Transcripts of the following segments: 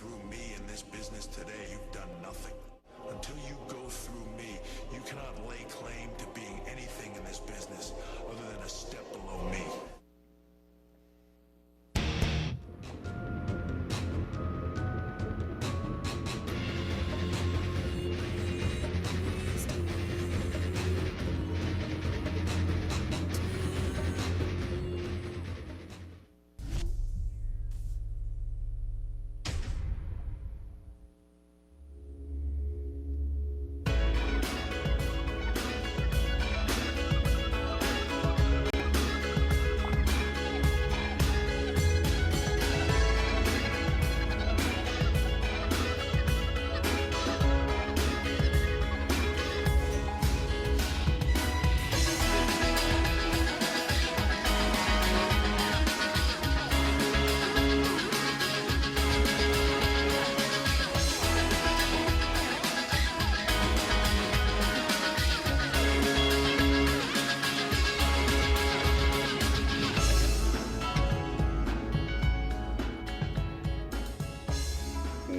through me in this business today, you've done nothing. Until you go through me, you cannot lay claim to being anything in this business other than a step below me.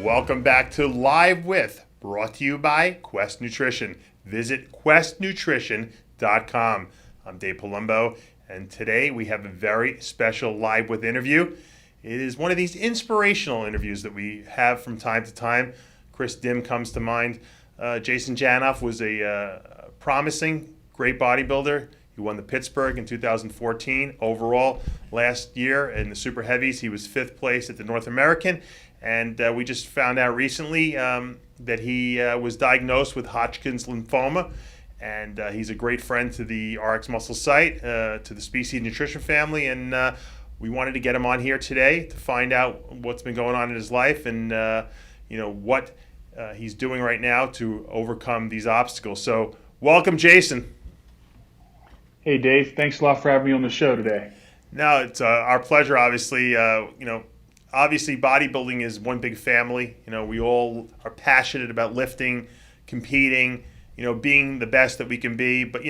Welcome back to Live With, brought to you by Quest Nutrition. Visit questnutrition.com. I'm Dave Palumbo, and today we have a very special Live With interview. It is one of these inspirational interviews that we have from time to time. Chris Dim comes to mind. Jason Janov was a promising, great bodybuilder. He won the Pittsburgh in 2014. Overall, last year in the Super Heavies, he was 5th place at the North American. And we just found out recently that he was diagnosed with Hodgkins Lymphoma. And he's a great friend to the RX Muscle site, to the Species Nutrition family. And we wanted to get him on here today to find out what's been going on in his life and what he's doing right now to overcome these obstacles. So welcome, Jason. Hey, Dave. Thanks a lot for having me on the show today. No, it's our pleasure, obviously. Obviously, bodybuilding is one big family. We all are passionate about lifting, competing, being the best that we can be. But,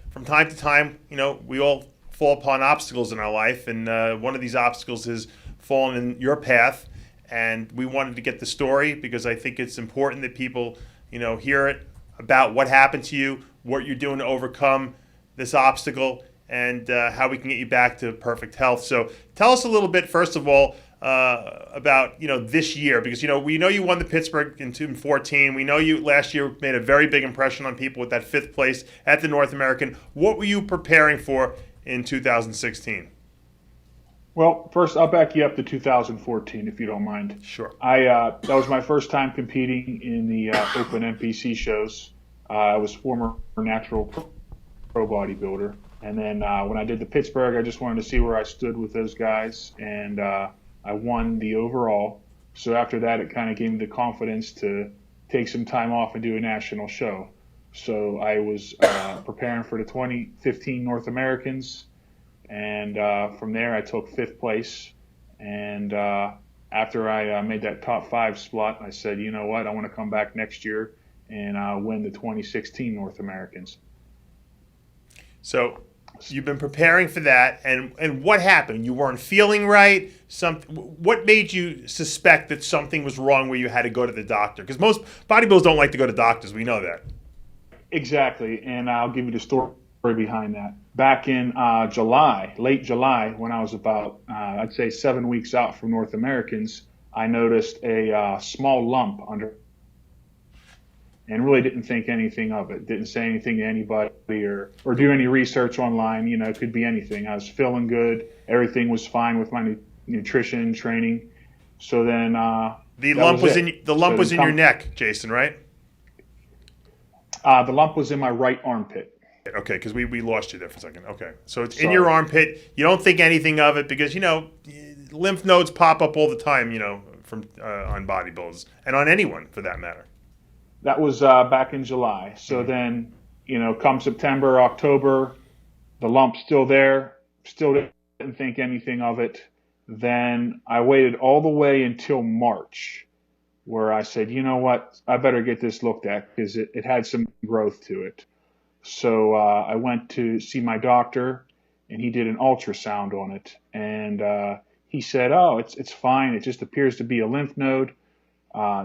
from time to time, we all fall upon obstacles in our life. And one of these obstacles has fallen in your path. And we wanted to get the story because I think it's important that people, hear it about what happened to you, what you're doing to overcome this obstacle, and how we can get you back to perfect health. So tell us a little bit, first of all, about this year, because we know you won the Pittsburgh in 2014. We know you last year made a very big impression on people with that 5th place at the North American. What were you preparing for in 2016? Well, first I'll back you up to 2014 if you don't mind. Sure. That was my first time competing in the open NPC shows. I was former natural pro bodybuilder, and then when I did the Pittsburgh, I just wanted to see where I stood with those guys, and I won the overall. So after that, it kind of gave me the confidence to take some time off and do a national show. So I was preparing for the 2015 North Americans, and from there I took 5th place. And after I made that top 5 spot, I said, you know what, I want to come back next year and win the 2016 North Americans. So you've been preparing for that, and what happened? You weren't feeling right? What made you suspect that something was wrong where you had to go to the doctor? Because most bodybuilders don't like to go to doctors. We know that. Exactly, and I'll give you the story behind that. Back in July, late July, when I was about, I'd say 7 weeks out from North Americans, I noticed a small lump under, and really didn't think anything of it. Didn't say anything to anybody or do any research online. It could be anything. I was feeling good. Everything was fine with my nutrition training. So then the lump was in your neck, Jason, right? The lump was in my right armpit. Okay, because we lost you there for a second. Okay, so it's in your armpit. You don't think anything of it because lymph nodes pop up all the time. From on bodybuilders and on anyone for that matter. That was back in July. So then, come September, October, the lump's still there, still didn't think anything of it. Then I waited all the way until March, where I said, you know what, I better get this looked at because it had some growth to it. So I went to see my doctor, and he did an ultrasound on it. And he said, oh, it's fine. It just appears to be a lymph node.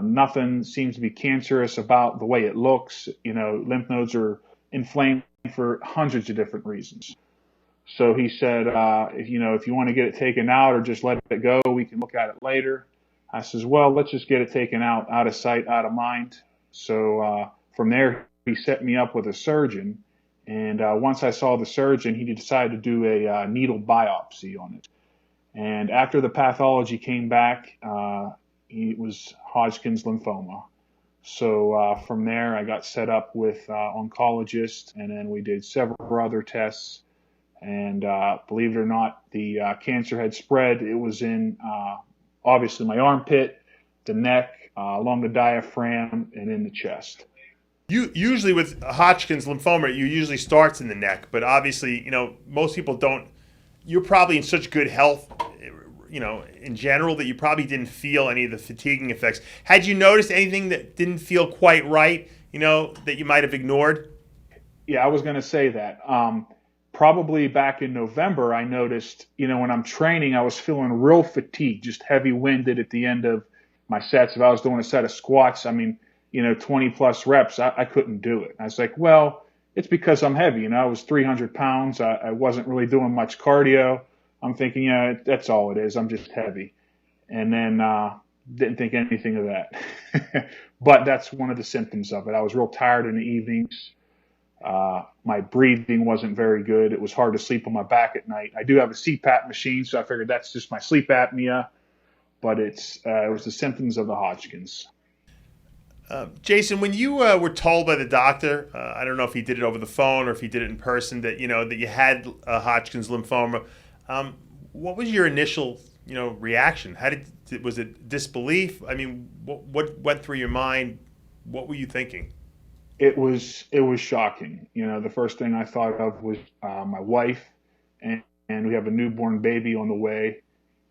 Nothing seems to be cancerous about the way it looks. Lymph nodes are inflamed for hundreds of different reasons. So he said, if you want to get it taken out or just let it go, we can look at it later. I says, well, let's just get it taken out of sight, out of mind. So from there, he set me up with a surgeon. And once I saw the surgeon, he decided to do a needle biopsy on it. And after the pathology came back, it was Hodgkin's lymphoma. So from there, I got set up with oncologist, and then we did several other tests. And believe it or not, the cancer had spread. It was in, obviously, my armpit, the neck, along the diaphragm, and in the chest. Usually with Hodgkin's lymphoma, it usually starts in the neck, but obviously, most people don't. You're probably in such good health, in general, that you probably didn't feel any of the fatiguing effects. Had you noticed anything that didn't feel quite right, that you might have ignored? Yeah, I was going to say that. Probably back in November, I noticed, when I'm training, I was feeling real fatigued, just heavy-winded at the end of my sets. If I was doing a set of squats, 20 plus reps, I couldn't do it. I was like, well, it's because I'm heavy. I was 300 pounds. I wasn't really doing much cardio. I'm thinking, that's all it is. I'm just heavy. And then didn't think anything of that. But that's one of the symptoms of it. I was real tired in the evenings. My breathing wasn't very good. It was hard to sleep on my back at night. I do have a CPAP machine, so I figured that's just my sleep apnea. But it was the symptoms of the Hodgkin's. Jason, when you were told by the doctor, I don't know if he did it over the phone or if he did it in person, that that you had Hodgkin's lymphoma, what was your initial reaction? Was it disbelief? What went through your mind? What were you thinking? It was shocking. The first thing I thought of was my wife, and we have a newborn baby on the way,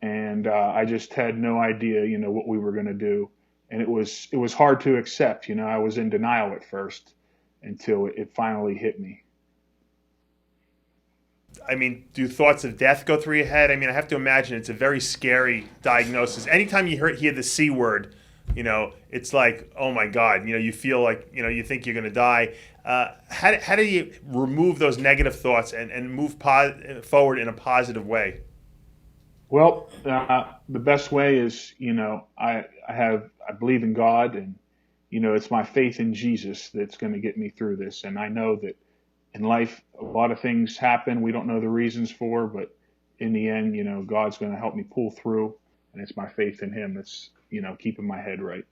and I just had no idea what we were going to do. And it was hard to accept. I was in denial at first until it finally hit me. Do thoughts of death go through your head? I have to imagine it's a very scary diagnosis. Anytime you hear the C word, it's like, oh my God, you feel like, you think you're going to die. How do you remove those negative thoughts and move forward in a positive way? Well, the best way is, I believe in God, and, it's my faith in Jesus that's going to get me through this. And I know that in life, a lot of things happen we don't know the reasons for, but in the end, God's going to help me pull through, and it's my faith in Him that's, keeping my head right.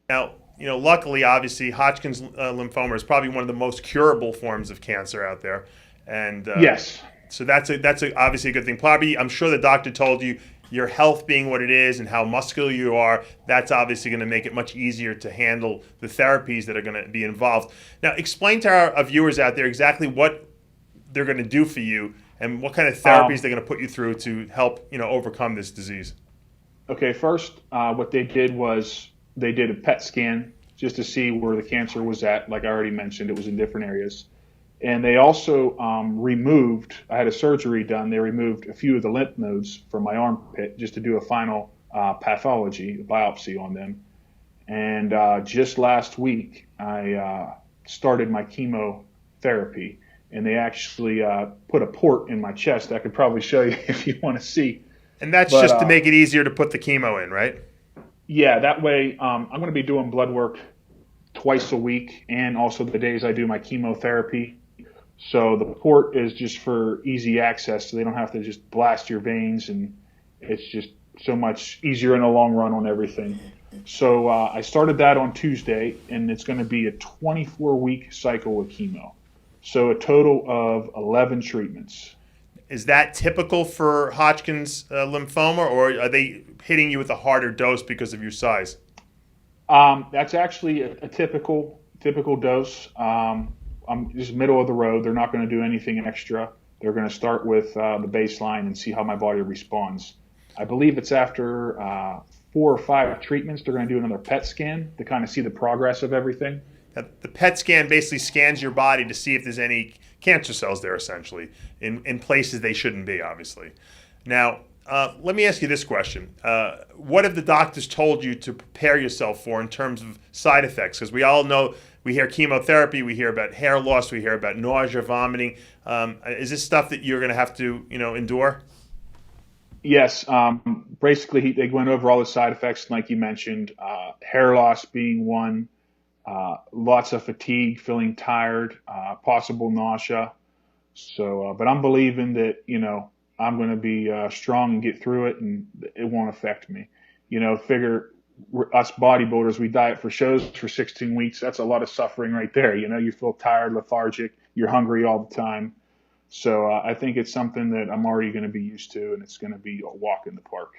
Now, luckily, obviously, Hodgkin's lymphoma is probably one of the most curable forms of cancer out there. And yes. So that's obviously a good thing. Probably, I'm sure the doctor told you your health being what it is and how muscular you are, that's obviously going to make it much easier to handle the therapies that are going to be involved. Now, explain to our viewers out there exactly what they're going to do for you and what kind of therapies they're going to put you through to help, overcome this disease. Okay, first, what they did was they did a PET scan just to see where the cancer was at. Like I already mentioned, it was in different areas. And they also I had a surgery done. They removed a few of the lymph nodes from my armpit just to do a final pathology, a biopsy on them. And just last week, I started my chemotherapy. And they actually put a port in my chest. I could probably show you if you want to see. And that's just to make it easier to put the chemo in, right? Yeah, that way I'm going to be doing blood work twice a week and also the days I do my chemotherapy. So the port is just for easy access, so they don't have to just blast your veins, and it's just so much easier in the long run on everything. So I started that on Tuesday, and it's going to be a 24-week cycle with chemo. So a total of 11 treatments. Is that typical for Hodgkin's lymphoma, or are they hitting you with a harder dose because of your size? That's actually a typical dose. I'm just middle of the road. They're not going to do anything extra. They're going to start with the baseline and see how my body responds. I believe it's after 4 or 5 treatments, they're going to do another PET scan to kind of see the progress of everything. The PET scan basically scans your body to see if there's any cancer cells there, essentially, in places they shouldn't be, obviously. Now, Let me ask you this question. What have the doctors told you to prepare yourself for in terms of side effects? Because we all know, we hear chemotherapy, we hear about hair loss, we hear about nausea, vomiting. Is this stuff that you're going to have to, endure? Yes. Basically, they went over all the side effects, like you mentioned, hair loss being one, lots of fatigue, feeling tired, possible nausea. So, but I'm believing that, I'm going to be strong and get through it, and it won't affect me. Figure us bodybuilders, we diet for shows for 16 weeks. That's a lot of suffering right there. You feel tired, lethargic, you're hungry all the time. So I think it's something that I'm already going to be used to, and it's going to be a walk in the park.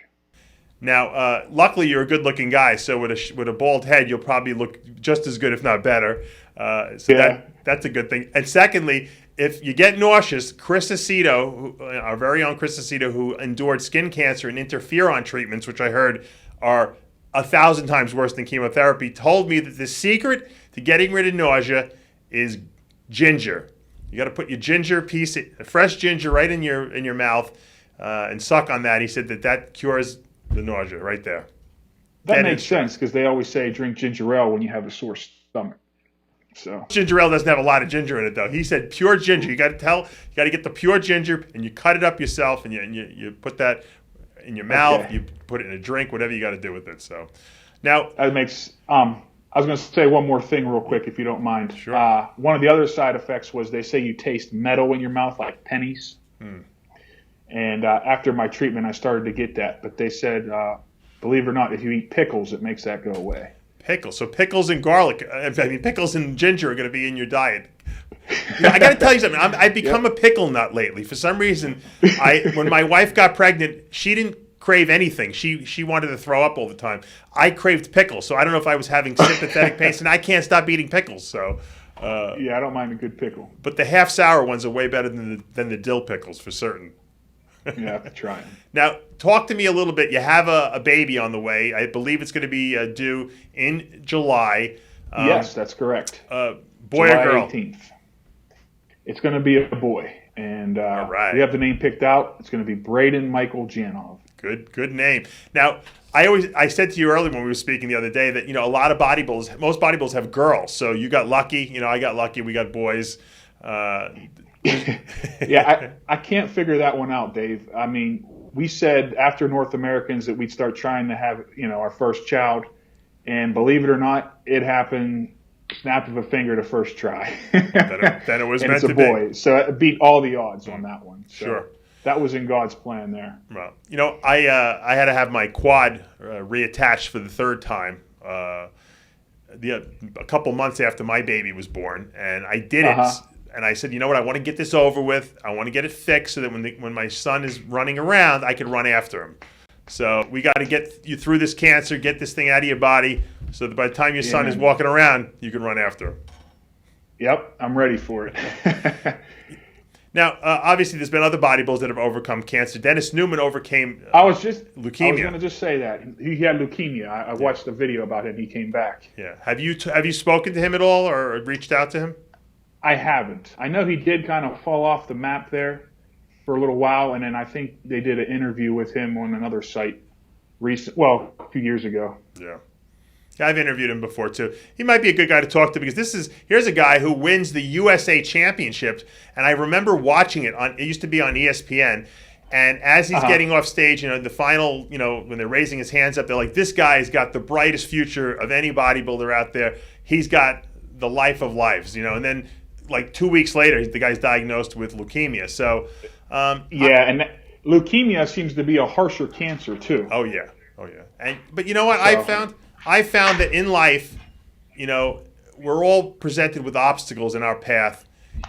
Now, luckily, you're a good-looking guy, so with a bald head, you'll probably look just as good, if not better. That's a good thing. And secondly, if you get nauseous, Chris Aceto, our very own Chris Aceto, who endured skin cancer and interferon treatments, which I heard are 1,000 times worse than chemotherapy, told me that the secret to getting rid of nausea is ginger. You got to put your ginger piece, fresh ginger, right in your mouth, and suck on that. He said that cures the nausea right there. That makes sense, because they always say drink ginger ale when you have a sore stomach. So ginger ale doesn't have a lot of ginger in it, though. He said pure ginger. You got to get the pure ginger, and you cut it up yourself, and you put that in your mouth. Okay. You put it in a drink, whatever you got to do with it. So now that makes. I was going to say one more thing real quick, if you don't mind. Sure. One of the other side effects was they say you taste metal in your mouth, like pennies. And after my treatment, I started to get that. But they said, believe it or not, if you eat pickles, it makes that go away. Pickles. So pickles and garlic, pickles and ginger are going to be in your diet. I got to tell you something. I've become a pickle nut lately. For some reason, when my wife got pregnant, she didn't crave anything. She wanted to throw up all the time. I craved pickles, so I don't know if I was having sympathetic pain, and I can't stop eating pickles. So I don't mind a good pickle. But the half sour ones are way better than the dill pickles for certain. Yeah, I have to try them. Now, talk to me a little bit. You have a baby on the way. I believe it's going to be due in July. Yes, that's correct. Boy July or girl? 18th. It's going to be a boy. And all right. We have the name picked out. It's going to be Braden Michael Janov. Good name. Now, I said to you earlier when we were speaking the other day that, a lot of most bodybuilders have girls. So you got lucky. I got lucky. We got boys. Yeah, I can't figure that one out, Dave. I mean, we said after North Americans that we'd start trying to have, our first child. And believe it or not, it happened snap of a finger to first try. Then it was meant to be. It's a boy. So it beat all the odds on that one. So sure. That was in God's plan there. Well, I had to have my quad reattached for the third time a couple months after my baby was born. And I did it. And I said, you know what? I want to get this over with. I want to get it fixed so that when my son is running around, I can run after him. So we got to get you through this cancer, get this thing out of your body, so that by the time your son is walking around, you can run after him. Yep, I'm ready for it. Now, obviously, there's been other bodybuilders that have overcome cancer. Dennis Newman overcame leukemia. I was going to just say that. He had leukemia. I watched a video about him. He came back. Yeah. Have you spoken to him at all or reached out to him? I haven't. I know he did kind of fall off the map there for a little while, and then I think they did an interview with him on another site a few years ago. Yeah. I've interviewed him before too. He might be a good guy to talk to because here's a guy who wins the USA Championship, and I remember watching it it used to be on ESPN, and as he's getting off stage, the final, when they're raising his hands up, they're like, this guy's got the brightest future of any bodybuilder out there. He's got the life of lives, and then like 2 weeks later, the guy's diagnosed with leukemia. So, and leukemia seems to be a harsher cancer too. Oh yeah. But you know what? I found that in life, we're all presented with obstacles in our path,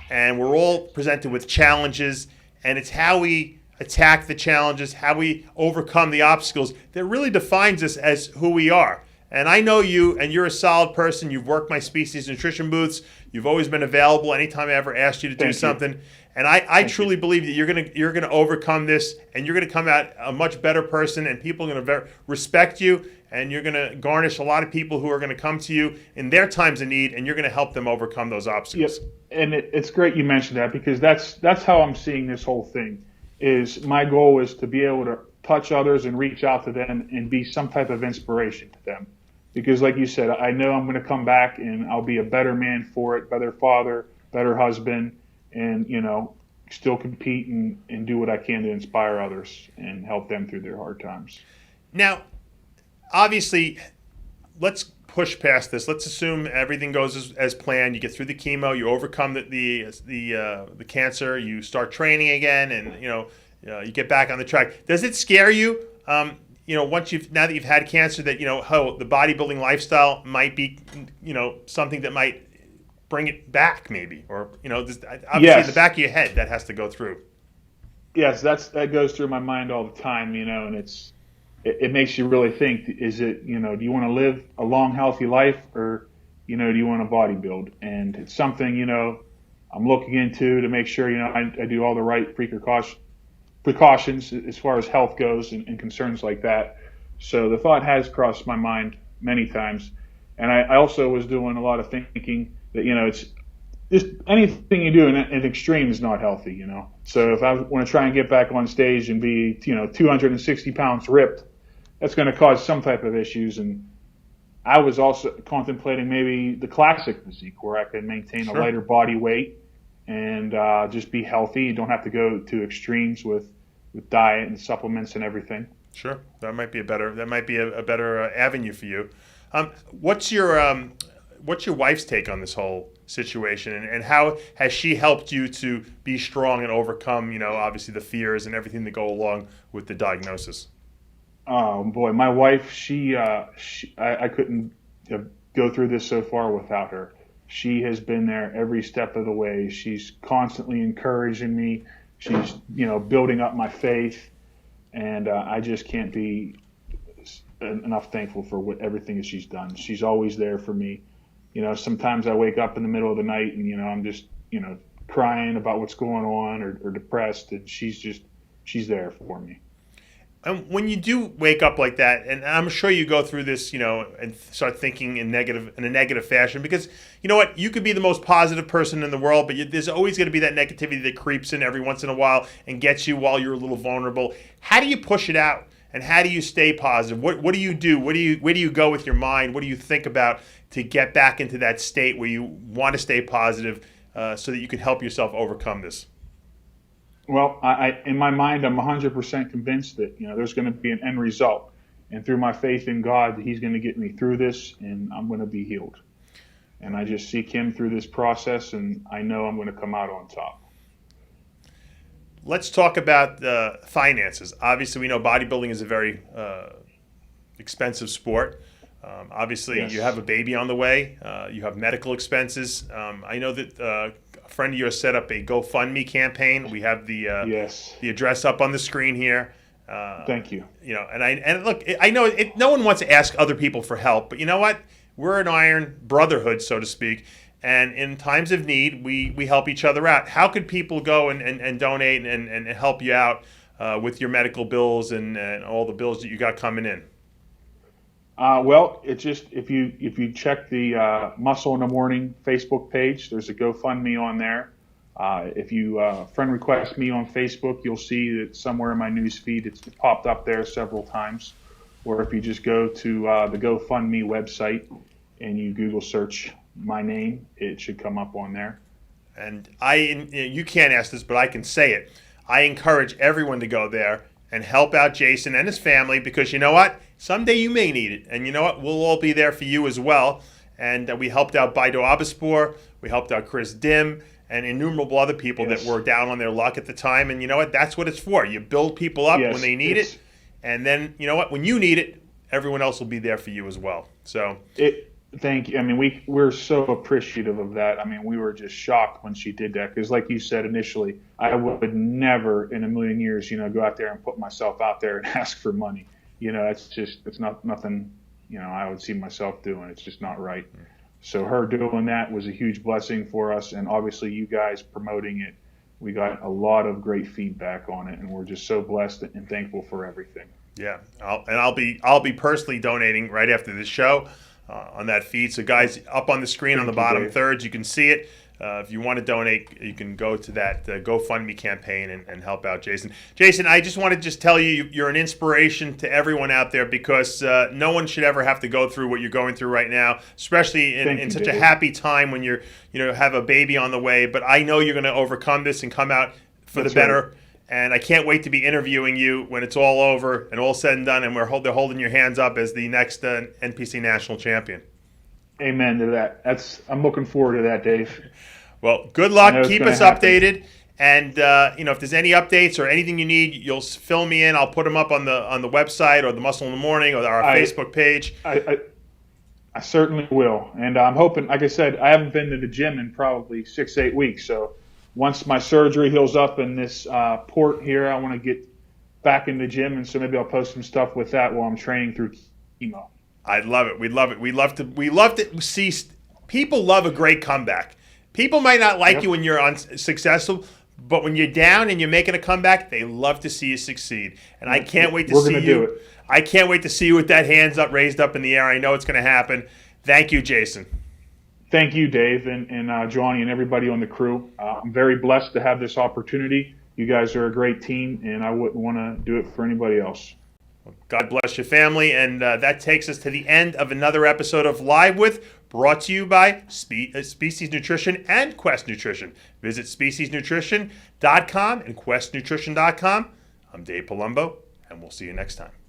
and we're all presented with challenges, and it's how we attack the challenges, how we overcome the obstacles that really defines us as who we are. And I know you, and you're a solid person. You've worked my species nutrition booths. You've always been available anytime I ever asked you to do something. And I truly believe that you're gonna overcome this, and you're gonna come out a much better person, and people are gonna respect you, and you're gonna garnish a lot of people who are gonna come to you in their times of need, and you're gonna help them overcome those obstacles. Yep. And it's great you mentioned that, because that's how I'm seeing this whole thing. Is my goal is to be able to touch others and reach out to them and be some type of inspiration to them. Because like you said, I know I'm going to come back and I'll be a better man for it, better father, better husband, and, still compete and do what I can to inspire others and help them through their hard times. Now, obviously, let's push past this. Let's assume everything goes as planned. You get through the chemo, you overcome the cancer, you start training again, and you get back on the track. Does it scare you? Now that you've had cancer, that the bodybuilding lifestyle might be something that might bring it back, maybe, or obviously Yes. in the back of your head that has to go through. Yes, that goes through my mind all the time, and it makes you really think, is it, do you want to live a long, healthy life, or, do you want to bodybuild? And it's something, I'm looking into to make sure, I do all the right precautions as far as health goes and concerns like that. So the thought has crossed my mind many times. And I also was doing a lot of thinking that, it's just anything you do in extreme is not healthy, So if I want to try and get back on stage and be, 260 pounds ripped, that's going to cause some type of issues. And I was also contemplating maybe the classic physique where I can maintain a lighter body weight and just be healthy. You don't have to go to extremes with diet and supplements and everything. Sure, that might be a better avenue for you. What's your wife's take on this whole situation, and how has she helped you to be strong and overcome, obviously the fears and everything that go along with the diagnosis? Oh boy, my wife, I couldn't go through this so far without her. She has been there every step of the way. She's constantly encouraging me. She's, building up my faith, and I just can't be enough thankful for everything that she's done. She's always there for me. Sometimes I wake up in the middle of the night and, I'm just, crying about what's going on or depressed, and she's there for me. And when you do wake up like that, and I'm sure you go through this, and start thinking in a negative fashion, because you know what, you could be the most positive person in the world, but there's always going to be that negativity that creeps in every once in a while and gets you while you're a little vulnerable. How do you push it out, and how do you stay positive? What do you do? Where do you go with your mind? What do you think about to get back into that state where you want to stay positive, so that you can help yourself overcome this? Well, in my mind, I'm 100% convinced that, there's going to be an end result. And through my faith in God, He's going to get me through this, and I'm going to be healed. And I just seek Him through this process, and I know I'm going to come out on top. Let's talk about finances. Obviously, we know bodybuilding is a very expensive sport. Obviously, Yes. You have a baby on the way. You have medical expenses. I know that a friend of yours set up a GoFundMe campaign. We have the address up on the screen here. Thank you. And look, I know no one wants to ask other people for help, but you know what? We're an iron brotherhood, so to speak. And in times of need, we help each other out. How could people go and donate and help you out with your medical bills and all the bills that you got coming in? Well, it's just if you check the Muscle in the Morning Facebook page, there's a GoFundMe on there. If you friend request me on Facebook, you'll see that somewhere in my news feed it's popped up there several times. Or if you just go to the GoFundMe website and you Google search my name, it should come up on there. And you can't ask this, but I can say it. I encourage everyone to go there and help out Jason and his family, because you know what? Someday you may need it. And you know what? We'll all be there for you as well. And we helped out Baido Abispor. We helped out Chris Dim and innumerable other people that were down on their luck at the time. And you know what? That's what it's for. You build people up when they need it. And then, you know what? When you need it, everyone else will be there for you as well. So thank you. I mean, we're so appreciative of that. I mean, we were just shocked when she did that, because like you said initially, I would never in a million years, go out there and put myself out there and ask for money. It's not nothing, I would see myself doing. It's just not right. So her doing that was a huge blessing for us. And obviously you guys promoting it, we got a lot of great feedback on it, and we're just so blessed and thankful for everything. Yeah. I'll be personally donating right after this show on that feed. So guys, up on the screen on the bottom thirds, you can see it. if you want to donate, you can go to that GoFundMe campaign and help out Jason. Jason, I just want to tell you, you're an inspiration to everyone out there, because no one should ever have to go through what you're going through right now, especially in such a happy time when you're, have a baby on the way. But I know you're going to overcome this and come out for the better. Right. And I can't wait to be interviewing you when it's all over and all said and done, and they're holding your hands up as the next NPC national champion. Amen to that. I'm looking forward to that, Dave. Well, good luck. Keep us updated. And if there's any updates or anything you need, you'll fill me in. I'll put them up on the website or the Muscle in the Morning or our Facebook page. I certainly will. And I'm hoping, like I said, I haven't been to the gym in probably 6-8 weeks. So once my surgery heals up in this port here, I want to get back in the gym. And so maybe I'll post some stuff with that while I'm training through chemo. I'd love it. We'd love it. We love to see people love a great comeback. People might not like you when you're unsuccessful, but when you're down and you're making a comeback, they love to see you succeed. And I can't wait to see you. I can't wait to see you with that hands up, raised up in the air. I know it's going to happen. Thank you, Jason. Thank you, Dave, and Johnny, and everybody on the crew. I'm very blessed to have this opportunity. You guys are a great team, and I wouldn't want to do it for anybody else. God bless your family, and that takes us to the end of another episode of Live With, brought to you by Species Nutrition and Quest Nutrition. Visit speciesnutrition.com and questnutrition.com. I'm Dave Palumbo, and we'll see you next time.